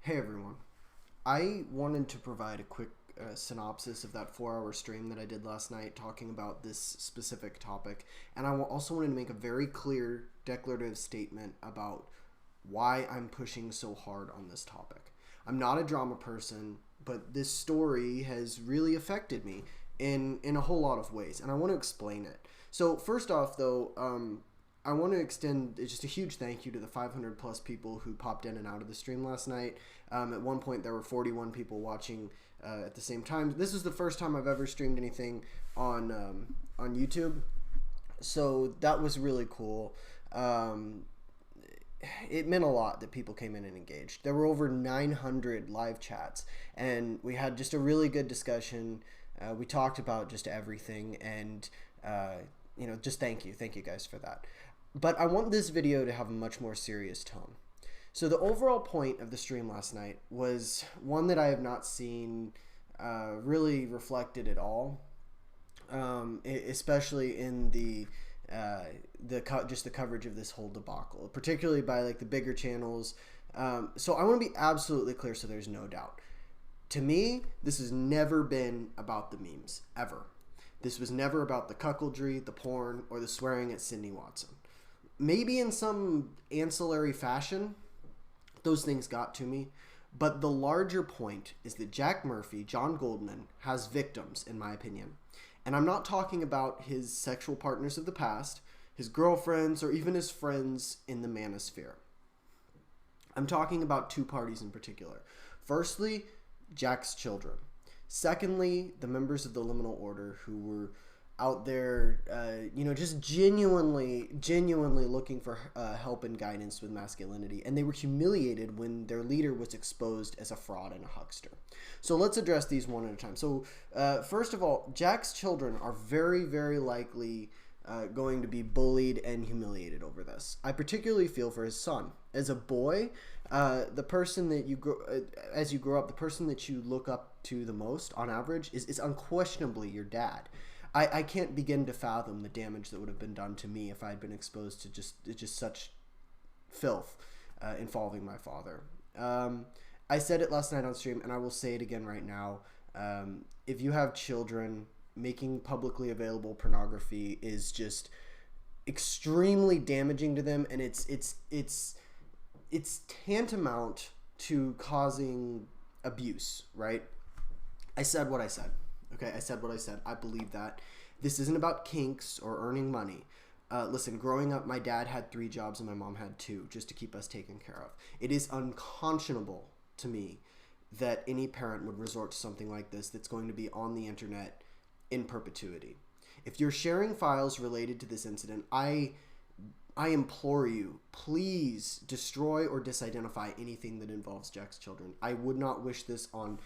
Hey everyone. I wanted to provide a quick synopsis of that 4 hour stream that I did last night talking about this specific topic. And I also wanted to make a very clear declarative statement about why I'm pushing so hard on this topic. I'm not a drama person, but this story has really affected me in a whole lot of ways. And I want to explain it. So, first off, though, I want to extend just a huge thank you to the 500 plus people who popped in and out of the stream last night. At one point, there were 41 people watching at the same time. This is the first time I've ever streamed anything on YouTube, so that was really cool. It meant a lot that people came in and engaged. There were over 900 live chats, and we had just a really good discussion. We talked about just everything, and just thank you guys for that. But I want this video to have a much more serious tone. So the overall point of the stream last night was one that I have not seen really reflected at all, especially in the coverage of this whole debacle, particularly by like the bigger channels. So I want to be absolutely clear, so there's no doubt. To me, this has never been about the memes, ever. This was never about the cuckoldry, the porn, or the swearing at Sydney Watson. Maybe in some ancillary fashion, those things got to me. But the larger point is that Jack Murphy, John Goldman, has victims, in my opinion. And I'm not talking about his sexual partners of the past, his girlfriends, or even his friends in the manosphere. I'm talking about two parties in particular. Firstly, Jack's children. Secondly, the members of the liminal order who were out there, just genuinely looking for help and guidance with masculinity. And they were humiliated when their leader was exposed as a fraud and a huckster. So let's address these one at a time. So first of all, Jack's children are very, very likely going to be bullied and humiliated over this. I particularly feel for his son. As a boy, the person that you grow, as you grow up, the person that you look up to the most on average is unquestionably your dad. I can't begin to fathom the damage that would have been done to me if I had been exposed to just such filth involving my father. I said it last night on stream, and I will say it again right now. If you have children, making publicly available pornography is just extremely damaging to them, and it's tantamount to causing abuse, right? I said what I said. Okay, I said what I said. I believe that. This isn't about kinks or earning money. Listen, growing up, my dad had 3 jobs and my mom had 2 just to keep us taken care of. It is unconscionable to me that any parent would resort to something like this that's going to be on the internet in perpetuity. If you're sharing files related to this incident, I implore you, please destroy or disidentify anything that involves Jack's children. I would not wish this on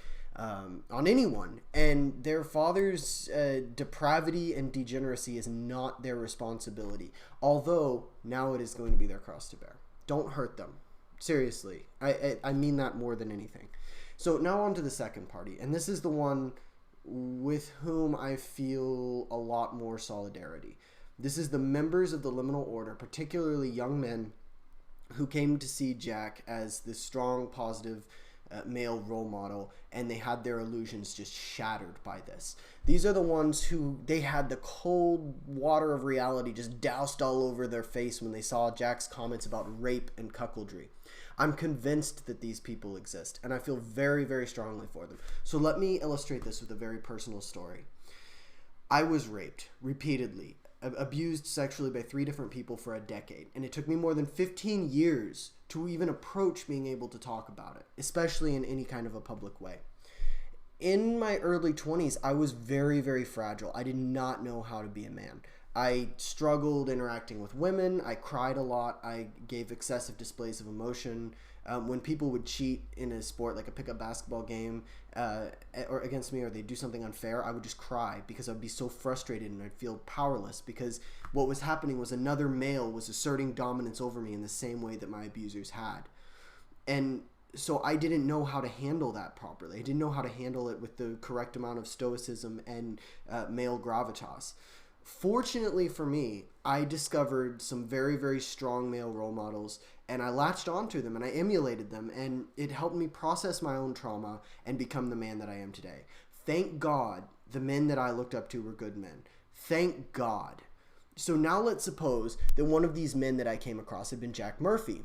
anyone, and their father's depravity and degeneracy is not their responsibility, although now it is going to be their cross to bear. Don't hurt them. Seriously, I mean that more than anything. So now on to the second party, and this is the one with whom I feel a lot more solidarity. This is the members of the liminal order, particularly young men who came to see Jack as this strong, positive male role model, and they had their illusions just shattered by this. These are the ones who they had the cold water of reality just doused all over their face when they saw Jack's comments about rape and cuckoldry. I'm convinced that these people exist, and I feel very, very strongly for them. So let me illustrate this with a very personal story. I was raped repeatedly, abused sexually by 3 different people for a decade, and it took me more than 15 years to even approach being able to talk about it, especially in any kind of a public way. In my early 20s, I was very, very fragile. I did not know how to be a man. I struggled interacting with women. I cried a lot. I gave excessive displays of emotion. When people would cheat in a sport like a pickup basketball game or against me, or they'd do something unfair, I would just cry because I'd be so frustrated and I'd feel powerless because what was happening was another male was asserting dominance over me in the same way that my abusers had. And so I didn't know how to handle that properly. I didn't know how to handle it with the correct amount of stoicism and male gravitas. Fortunately for me, I discovered some very, very strong male role models, and I latched onto them and I emulated them, and it helped me process my own trauma and become the man that I am today. Thank God the men that I looked up to were good men. Thank God. So now let's suppose that one of these men that I came across had been Jack Murphy.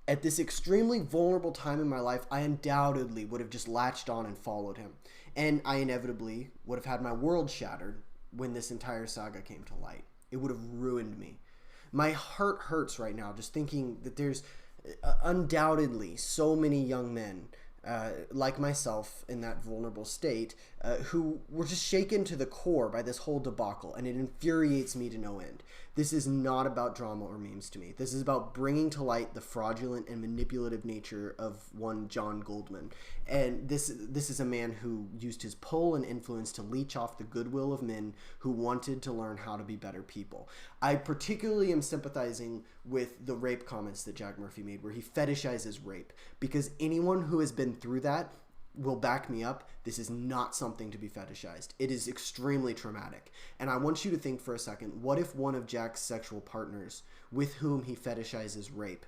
At this extremely vulnerable time in my life, I undoubtedly would have just latched on and followed him. And I inevitably would have had my world shattered when this entire saga came to light. It would have ruined me. My heart hurts right now just thinking that there's undoubtedly so many young men like myself in that vulnerable state who were just shaken to the core by this whole debacle, and it infuriates me to no end. This is not about drama or memes to me. This is about bringing to light the fraudulent and manipulative nature of one John Goldman. And this is a man who used his pull and influence to leech off the goodwill of men who wanted to learn how to be better people. I particularly am sympathizing with the rape comments that Jack Murphy made, where he fetishizes rape, because anyone who has been through that will back me up. This is not something to be fetishized. It is extremely traumatic. And I want you to think for a second, what if one of Jack's sexual partners with whom he fetishizes rape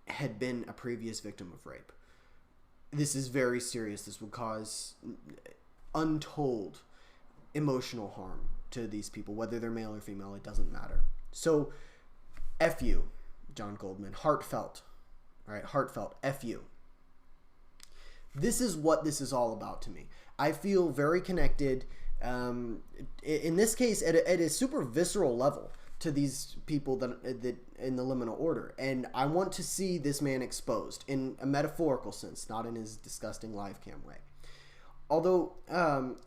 had been a previous victim of rape? This is very serious. This would cause untold emotional harm to these people, whether they're male or female, it doesn't matter. So, F you, John Goldman. Heartfelt. All right, heartfelt. F you. This is what this is all about to me. I feel very connected, in this case, at a super visceral level to these people that in the liminal order. And I want to see this man exposed in a metaphorical sense, not in his disgusting live cam way. Although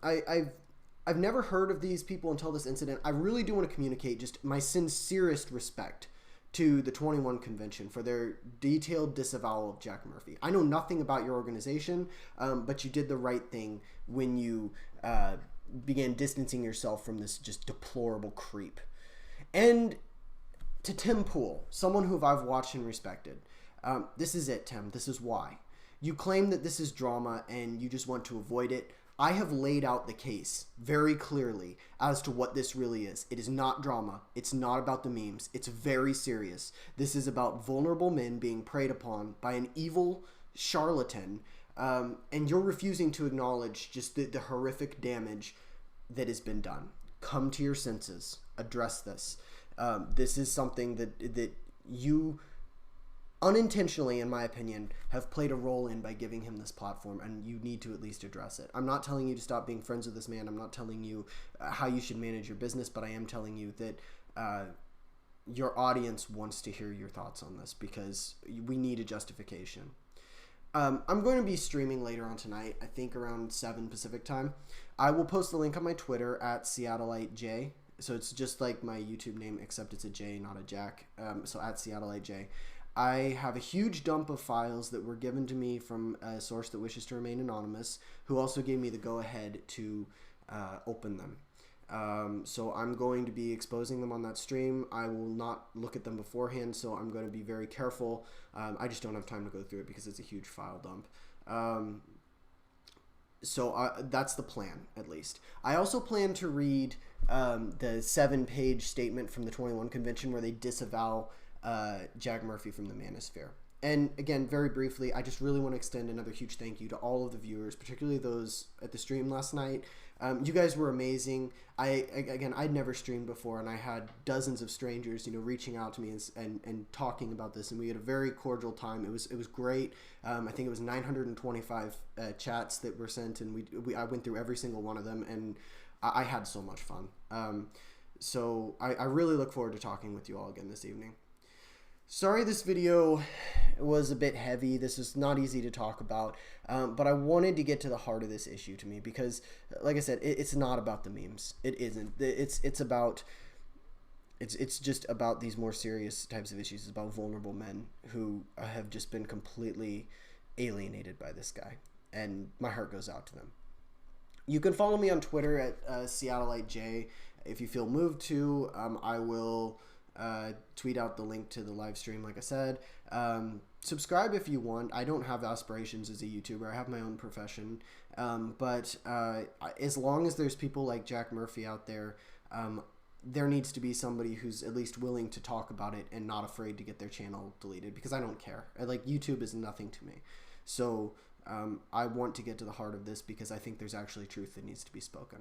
I've never heard of these people until this incident, I really do want to communicate just my sincerest respect to the 21 Convention for their detailed disavowal of Jack Murphy. I know nothing about your organization, but you did the right thing when you began distancing yourself from this just deplorable creep. And to Tim Pool, someone who I've watched and respected, this is it, Tim. This is why. You claim that this is drama and you just want to avoid it. I have laid out the case very clearly as to what this really is. It is not drama. It's not about the memes. It's very serious. This is about vulnerable men being preyed upon by an evil charlatan, and you're refusing to acknowledge just the horrific damage that has been done. Come to your senses. Address this. This is something that you unintentionally, in my opinion, have played a role in by giving him this platform, and you need to at least address it. I'm not telling you to stop being friends with this man. I'm not telling you how you should manage your business, but I am telling you that your audience wants to hear your thoughts on this, because we need a justification. I'm going to be streaming later on tonight, I think around 7 Pacific time. I will post the link on my Twitter at SeattleiteJ. So it's just like my YouTube name, except it's a J, not a Jack. So at SeattleiteJ. I have a huge dump of files that were given to me from a source that wishes to remain anonymous, who also gave me the go-ahead to open them. So I'm going to be exposing them on that stream. I will not look at them beforehand, so I'm going to be very careful. I just don't have time to go through it because it's a huge file dump. So that's the plan, at least. I also plan to read the 7-page statement from the 21 Convention where they disavow Jack Murphy from the Manosphere. And again, very briefly, I just really want to extend another huge thank you to all of the viewers, particularly those at the stream last night. You guys were amazing. I'd never streamed before, and I had dozens of strangers, reaching out to me and talking about this, and we had a very cordial time. It was great. I think it was 925 chats that were sent, and I went through every single one of them, and I had so much fun. So I really look forward to talking with you all again this evening. Sorry this video was a bit heavy. This is not easy to talk about, but I wanted to get to the heart of this issue to me because, like I said, it's not about the memes. It isn't. It's just about these more serious types of issues. It's about vulnerable men who have just been completely alienated by this guy, and my heart goes out to them. You can follow me on Twitter at SeattleiteJ if you feel moved to. I will tweet out the link to the live stream, like I said. subscribe if you want. I don't have aspirations as a YouTuber. I have my own profession. But as long as there's people like Jack Murphy out there, there needs to be somebody who's at least willing to talk about it and not afraid to get their channel deleted, because I don't care. Like, YouTube is nothing to me. So I want to get to the heart of this because I think there's actually truth that needs to be spoken.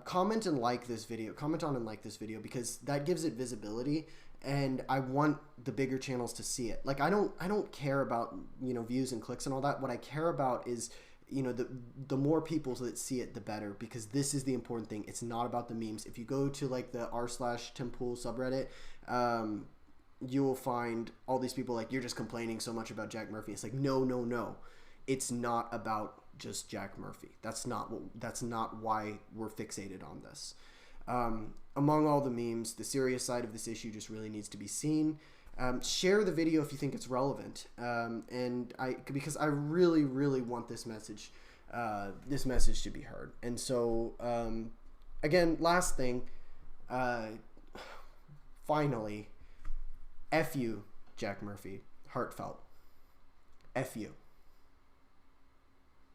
Comment and like this video. Comment on and like this video, because that gives it visibility, and I want the bigger channels to see it. Like, I don't care about, you know, views and clicks and all that. What I care about is, you know, the more people that see it, the better, because this is the important thing. It's not about the memes. If you go to like the r/Timpool subreddit, you will find all these people like, you're just complaining so much about Jack Murphy. It's like, no. It's not about just Jack Murphy. That's not why we're fixated on this. Among all the memes, the serious side of this issue just really needs to be seen. Share the video if you think it's relevant, because I really want this message to be heard. And so, again, last thing, finally, F you, Jack Murphy, heartfelt. F you.